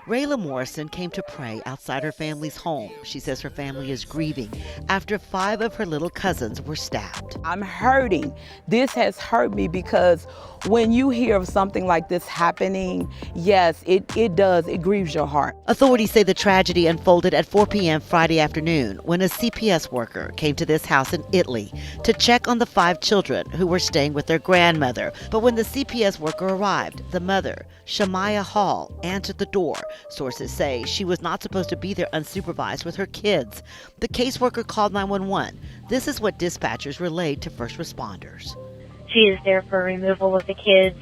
Rayla Morrison came to pray outside her family's home. She says her family is grieving after 5 of her little cousins were stabbed. I'm hurting. This has hurt me because when you hear of something like this happening, yes, it does. It grieves your heart. Authorities say the tragedy unfolded at 4 p.m. Friday afternoon when a CPS worker came to this house in Italy to check on the 5 children who were staying with their grandmother. But when the CPS worker arrived, the mother, Shamaiya Hall, answered the door. Sources say she was not supposed to be there unsupervised with her kids. The caseworker called 911. This is what dispatchers relayed to first responders. She is there for removal of the kids.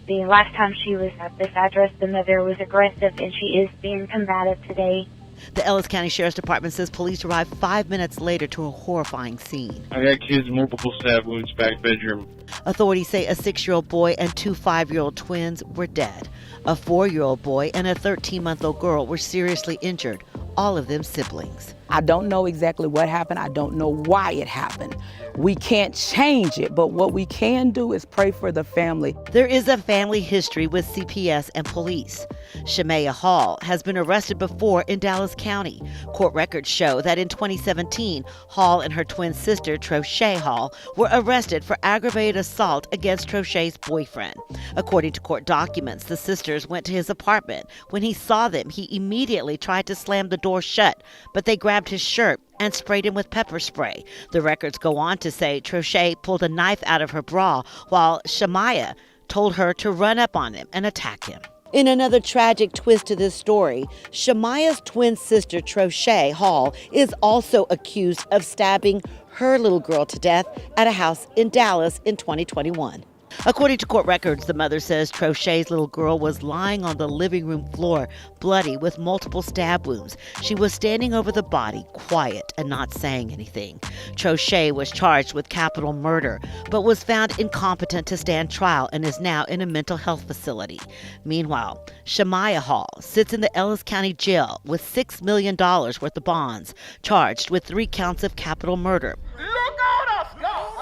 The last time she was at this address, the mother was aggressive, and she is being combative today. The Ellis County Sheriff's Department says police arrived 5 minutes later to a horrifying scene. I got kids with multiple stab wounds, back bedroom. Authorities say a 6-year-old boy and 2 5-year-old twins were dead. A 4-year-old boy and a 13-month-old girl were seriously injured, all of them siblings. I don't know exactly what happened. I don't know why it happened. We can't change it, but what we can do is pray for the family. There is a family history with CPS and police. Shamaiya Hall has been arrested before in Dallas County. Court records show that in 2017, Hall and her twin sister, Troyshaye Hall, were arrested for aggravated assault against Troyshaye's boyfriend. According to court documents, the sisters went to his apartment. When he saw them, he immediately tried to slam the door shut, but they grabbed his shirt and sprayed him with pepper spray. The records go on to say Troyshaye pulled a knife out of her bra while Shamaiya told her to run up on him and attack him. In another tragic twist to this story, Shamaiya's twin sister, Troyshaye Hall, is also accused of stabbing her little girl to death at a house in Dallas in 2021. According to court records, the mother says Troyshaye's little girl was lying on the living room floor, bloody with multiple stab wounds. She was standing over the body, quiet and not saying anything. Troyshaye was charged with capital murder, but was found incompetent to stand trial and is now in a mental health facility. Meanwhile, Shamaiya Hall sits in the Ellis County Jail with $6 million worth of bonds, charged with 3 counts of capital murder.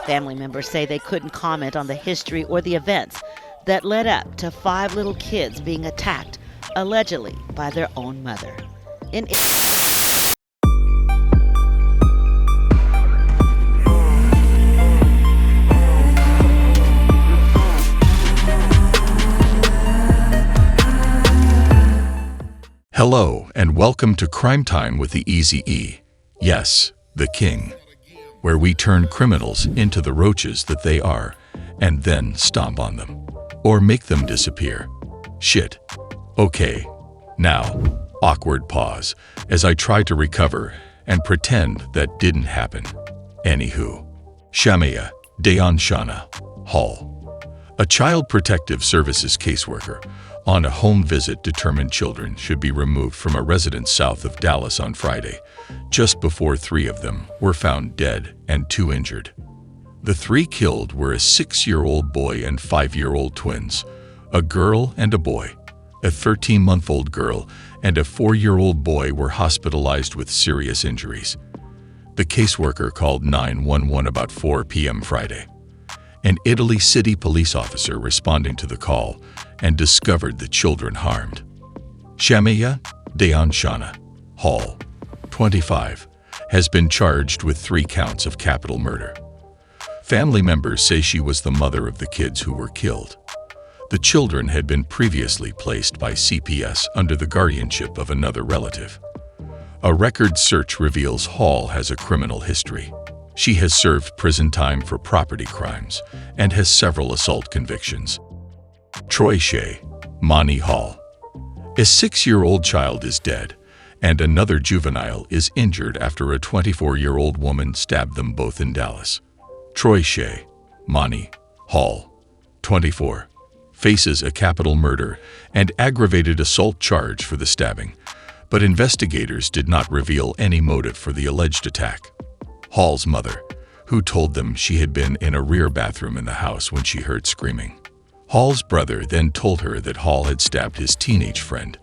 Family members say they couldn't comment on the history or the events that led up to 5 little kids being attacked, allegedly by their own mother. Hello, and welcome to Crime Time with the Easy E. Yes, the King, where we turn criminals into the roaches that they are, and then stomp on them, or make them disappear. Shit. Okay. Now, awkward pause, as I try to recover and pretend that didn't happen. Anywho, Shamaiya Troyshaye Hall, a Child Protective Services caseworker, on a home visit determined children should be removed from a residence south of Dallas on Friday, just before 3 of them were found dead and 2 injured. The 3 killed were a 6-year-old boy and 5-year-old twins, a girl and a boy. A 13-month-old girl and a 4-year-old boy were hospitalized with serious injuries. The caseworker called 911 about 4 p.m. Friday. An Italy City police officer responding to the call and discovered the children harmed. Shamaiya Troyshaye Hall, 25, has been charged with 3 counts of capital murder. Family members say she was the mother of the kids who were killed. The children had been previously placed by CPS under the guardianship of another relative. A record search reveals Hall has a criminal history. She has served prison time for property crimes and has several assault convictions. Troyshaye Hall. A 6-year-old child is dead, and another juvenile is injured after a 24-year-old woman stabbed them both in Dallas. Troyshaye Hall, 24, faces a capital murder and aggravated assault charge for the stabbing, but investigators did not reveal any motive for the alleged attack. Hall's mother, who told them she had been in a rear bathroom in the house when she heard screaming. Hall's brother then told her that Hall had stabbed his teenage friend,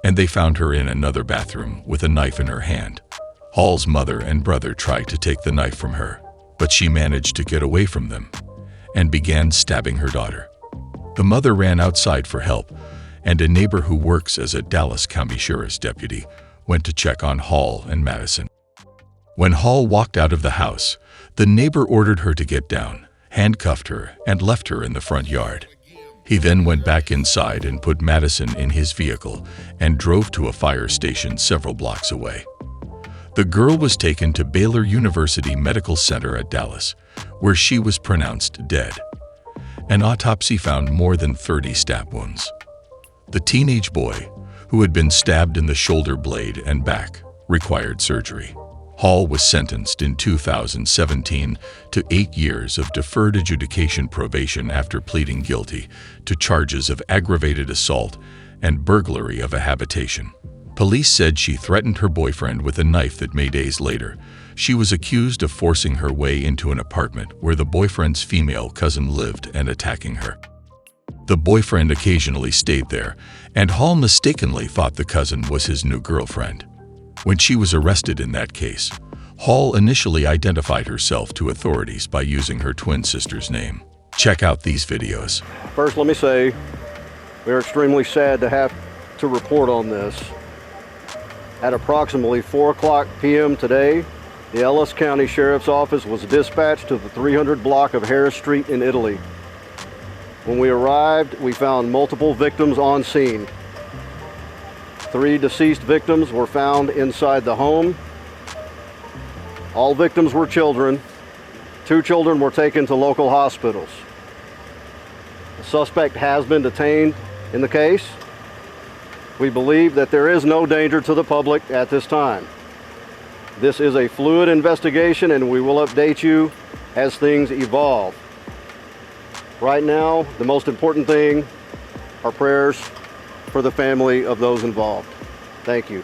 and they found her in another bathroom with a knife in her hand. Hall's mother and brother tried to take the knife from her, but she managed to get away from them and began stabbing her daughter. The mother ran outside for help and a neighbor who works as a Dallas County Sheriff's deputy went to check on Hall and Madison. When Hall walked out of the house, the neighbor ordered her to get down, handcuffed her, and left her in the front yard. He then went back inside and put Madison in his vehicle and drove to a fire station several blocks away. The girl was taken to Baylor University Medical Center at Dallas, where she was pronounced dead. An autopsy found more than 30 stab wounds. The teenage boy, who had been stabbed in the shoulder blade and back, required surgery. Hall was sentenced in 2017 to 8 years of deferred adjudication probation after pleading guilty to charges of aggravated assault and burglary of a habitation. Police said she threatened her boyfriend with a knife that May. Days later, she was accused of forcing her way into an apartment where the boyfriend's female cousin lived and attacking her. The boyfriend occasionally stayed there, and Hall mistakenly thought the cousin was his new girlfriend. When she was arrested in that case, Hall initially identified herself to authorities by using her twin sister's name. Check out these videos. First, let me say, we are extremely sad to have to report on this. At approximately 4:00 p.m. today, the Ellis County Sheriff's Office was dispatched to the 300 block of Harris Street in Italy. When we arrived, we found multiple victims on scene. 3 deceased victims were found inside the home. All victims were children. 2 children were taken to local hospitals. The suspect has been detained in the case. We believe that there is no danger to the public at this time. This is a fluid investigation, and we will update you as things evolve. Right now, the most important thing are prayers for the family of those involved. Thank you.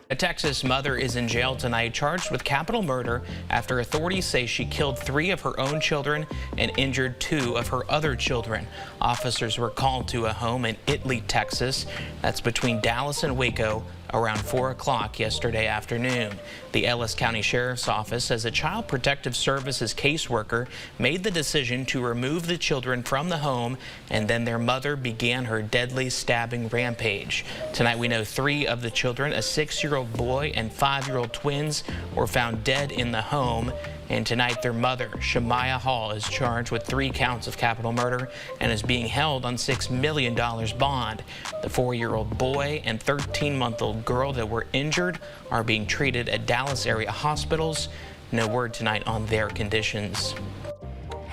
A Texas mother is in jail tonight charged with capital murder after authorities say she killed 3 of her own children and injured 2 of her other children. Officers were called to a home in Italy, Texas. That's between Dallas and Waco around 4 o'clock yesterday afternoon. The Ellis County Sheriff's Office says a Child Protective Services caseworker made the decision to remove the children from the home, and then their mother began her deadly stabbing rampage. Tonight we know 3 of the children, a 6-year-old boy and 5-year-old twins, were found dead in the home. And tonight their mother, Shamaiya Hall, is charged with 3 counts of capital murder and is being held on $6 million bond. The 4-year-old boy and 13-month-old girl that were injured are being treated at Dallas area hospitals. No word tonight on their conditions.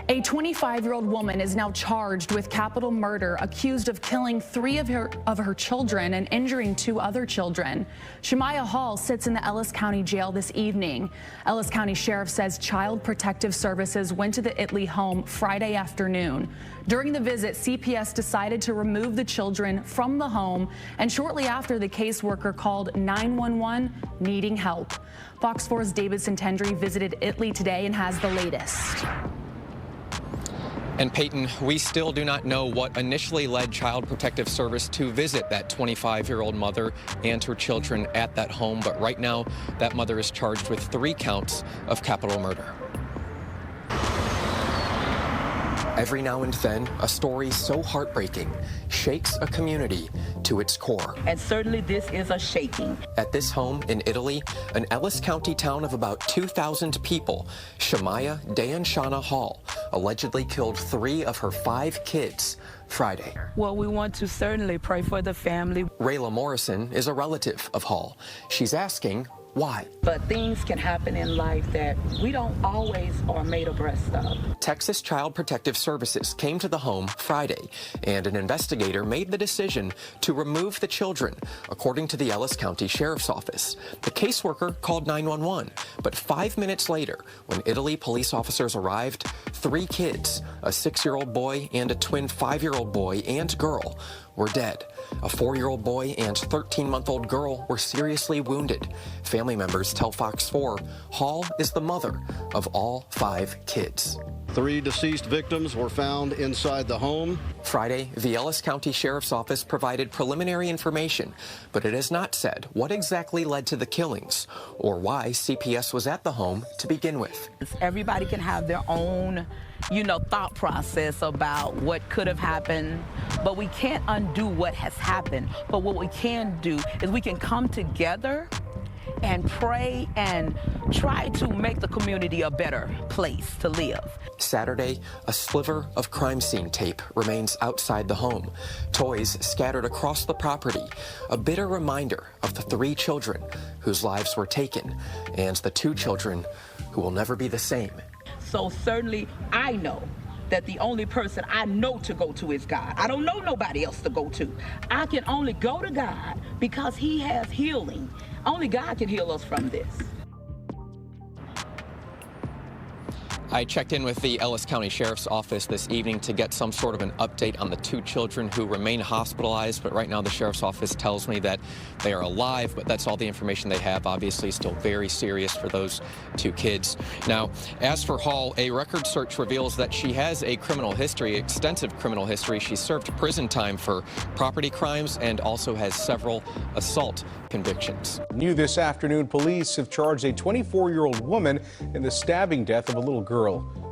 A 25-year-old woman is now charged with capital murder, accused of killing 3 of her children and injuring 2 other children. Shamaiya Hall sits in the Ellis County Jail this evening. Ellis County Sheriff says Child Protective Services went to the Italy home Friday afternoon. During the visit, CPS decided to remove the children from the home, and shortly after, the caseworker called 911 needing help. Fox 4's David Santendri visited Italy today and has the latest. And Peyton, we still do not know what initially led Child Protective Service to visit that 25-year-old mother and her children at that home, but right now that mother is charged with 3 counts of capital murder. Every now and then, a story so heartbreaking shakes a community to its core. And certainly this is a shaking. At this home in Italy, an Ellis County town of about 2,000 people, Shamaiya Troyshaye Hall allegedly killed 3 of her 5 kids Friday. Well, we want to certainly pray for the family. Rayla Morrison is a relative of Hall. She's asking why. But things can happen in life that we don't always are made abreast of. Texas Child Protective Services came to the home Friday, and an investigator made the decision to remove the children, according to the Ellis County Sheriff's Office. The caseworker called 911, but 5 minutes later, when Italy police officers arrived, 3 kids, a 6-year-old boy and a twin 5-year-old boy and girl, were dead. A 4-year-old boy and 13-month-old girl were seriously wounded. Family members tell Fox 4 Hall is the mother of all 5 kids. 3 deceased victims were found inside the home. Friday, the Ellis County Sheriff's Office provided preliminary information, but it has not said what exactly led to the killings or why CPS was at the home to begin with. Everybody can have their own thought process about what could have happened, but we can't undo what has happened. But what we can do is we can come together and pray and try to make the community a better place to live. Saturday, a sliver of crime scene tape remains outside the home. Toys scattered across the property, a bitter reminder of the 3 children whose lives were taken and the 2 children who will never be the same. So certainly I know that the only person I know to go to is God. I don't know nobody else to go to. I can only go to God because he has healing. Only God can heal us from this. I checked in with the Ellis County Sheriff's Office this evening to get some sort of an update on the 2 children who remain hospitalized, but right now the Sheriff's Office tells me that they are alive, but that's all the information they have. Obviously still very serious for those 2 kids. Now, as for Hall, a record search reveals that she has a criminal history, extensive criminal history. She served prison time for property crimes and also has several assault convictions. New this afternoon, police have charged a 24-year-old woman in the stabbing death of a little girl.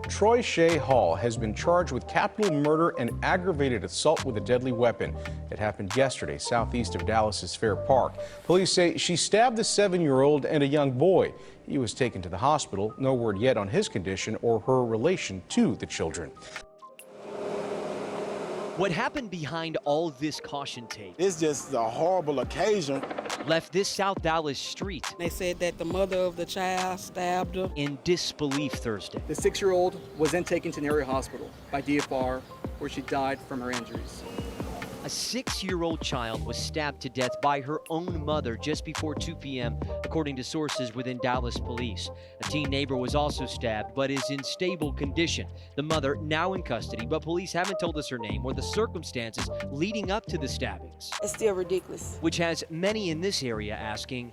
Troyshaye Hall has been charged with capital murder and aggravated assault with a deadly weapon. It happened yesterday southeast of Dallas's Fair Park. Police say she stabbed the 7-year-old and a young boy. He was taken to the hospital. No word yet on his condition or her relation to the children. What happened behind all this caution tape? It's just a horrible occasion. Left this South Dallas street. They said that the mother of the child stabbed her. In disbelief Thursday. The 6-year-old was then taken to an area hospital by DFR, where she died from her injuries. A 6-year-old child was stabbed to death by her own mother just before 2 p.m., according to sources within Dallas police. A teen neighbor was also stabbed, but is in stable condition. The mother now in custody, but police haven't told us her name or the circumstances leading up to the stabbings. It's still ridiculous. Which has many in this area asking,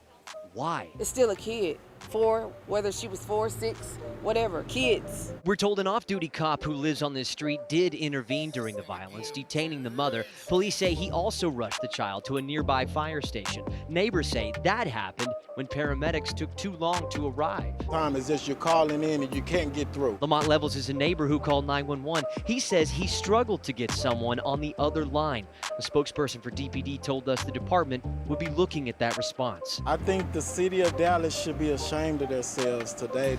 why? It's still a kid. 4, whether she was 4, 6, whatever, kids. We're told an off-duty cop who lives on this street did intervene during the violence, detaining the mother. Police say he also rushed the child to a nearby fire station. Neighbors say that happened when paramedics took too long to arrive. Time is just you're calling in and you can't get through. Lamont Levels is a neighbor who called 911. He says he struggled to get someone on the other line. A spokesperson for DPD told us the department would be looking at that response. I think the city of Dallas should be ashamed of themselves today.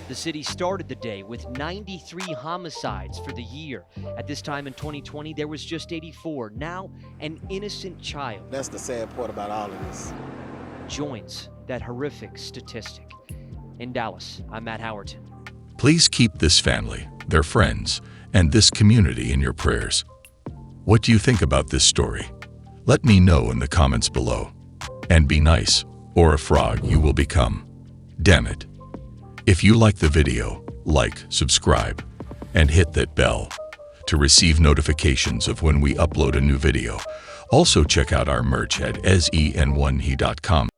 The city started the day with 93 homicides for the year. At this time in 2020, there was just 84. Now, an innocent child. That's the sad part about all of this. Joins that horrific statistic. In Dallas, I'm Matt Howerton. Please keep this family, their friends, and this community in your prayers. What do you think about this story? Let me know in the comments below. And be nice, or a frog you will become. Damn it. If you like the video, like, subscribe, and hit that bell to receive notifications of when we upload a new video. Also check out our merch at sen1he.com.